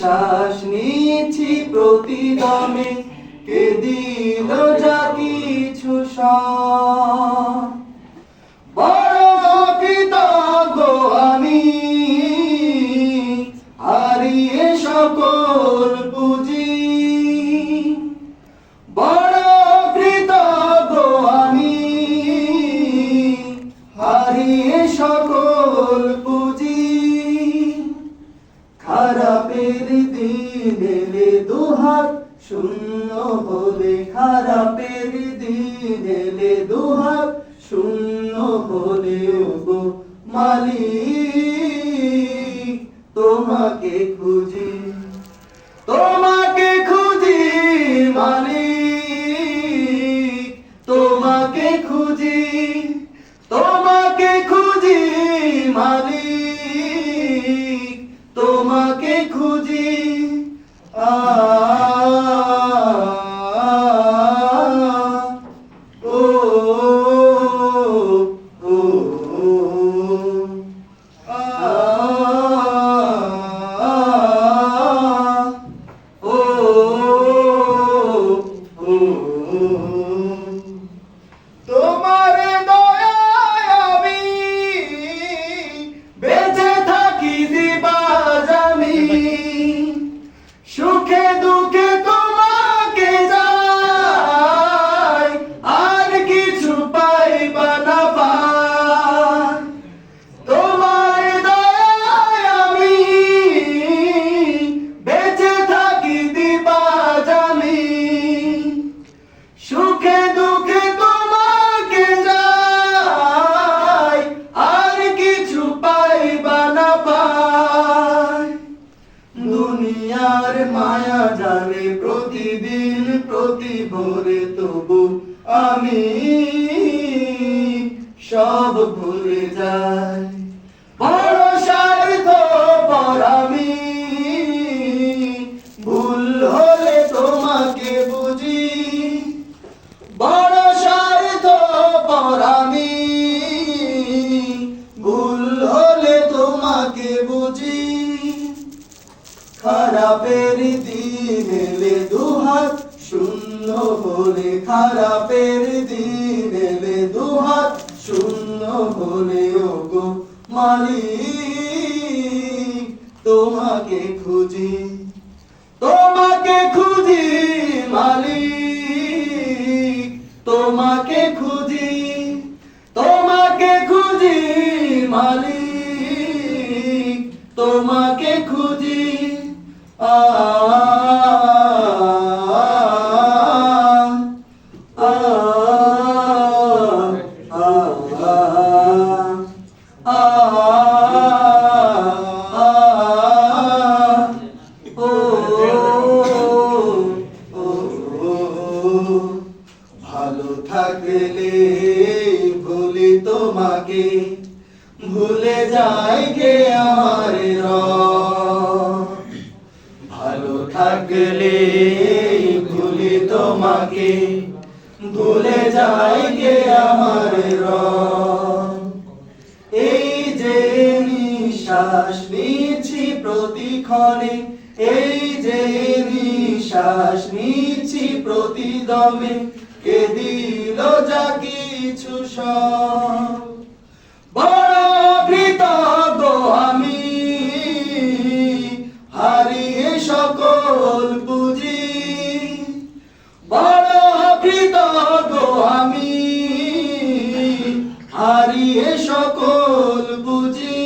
নিঃশ্বাস নিচ্ছি প্রতিদমে, কে দিল যা কিছু সব। বড় কৃতজ্ঞ আমি, হারিয়ে সকল পুঁজি। বড় কৃতজ্ঞ আমি, হারিয়ে সকল পুঁজি। খারাপের দিন এলে দুহাত শূন্য হলে, খারাপের দিন এলে দুহাত শূন্য হলে, ওগো মালিক তোমাকে খুঁজি, তোমাকে খুঁজি মালিক, তোমাকে খুঁজি, তোমাকে খুঁজি মালিক, তোমাকে খুঁজি। ও ও তোমার দয়ায় আমি বেঁচে থাকি দিবাজ আমি, সুখে দুঃখে তোমাকে যাই, আর কিছু পাইবা না পাই। তোমার দয়ায় আমি বেঁচে থাকি দিবাজ আমি, সুখে দুঃখে তোমাকে যাই, আর কিছু পাইবা না পাই। দুনিয়ার মায়া জানে প্রতিদিন প্রতি ভোরে, তবু আমি সব ভুলে যাই। বড় স্বার্থপর আমি, ভুল হলে তোমাকে বুঝি। বড় স্বার্থপর আমি, ভুল হলে তোমাকে বুঝি। খারাপের দিন এলে দুহাত শূন্য হলে, খারাপের দিন এলে দুহাত শূন্য হলে, ওগো মালিক তোমাকে খুঁজি, তোমাকে খুঁজি মালিক, তোমাকে খুঁজি, তোমাকে খুঁজি মালিক, তোমাকে খুঁজি। ভালো থাকলে ভুলি তোমাকে, ভুলে যাই গে আমার রব। ভালো থাকলে ভুলি তোমাকে, ভুলে যাই গে আমার রব। এই যে নিঃশ্বাস নিচ্ছি প্রতিক্ষণে, এই যে নিঃশ্বাস নিচ্ছি প্রতিদমে, কে দিল যা কিছু সব। বড় কৃতজ্ঞ আমি, হারিয়ে সকল পুঁজি। বড় কৃতজ্ঞ আমি, হারিয়ে সকল পুঁজি।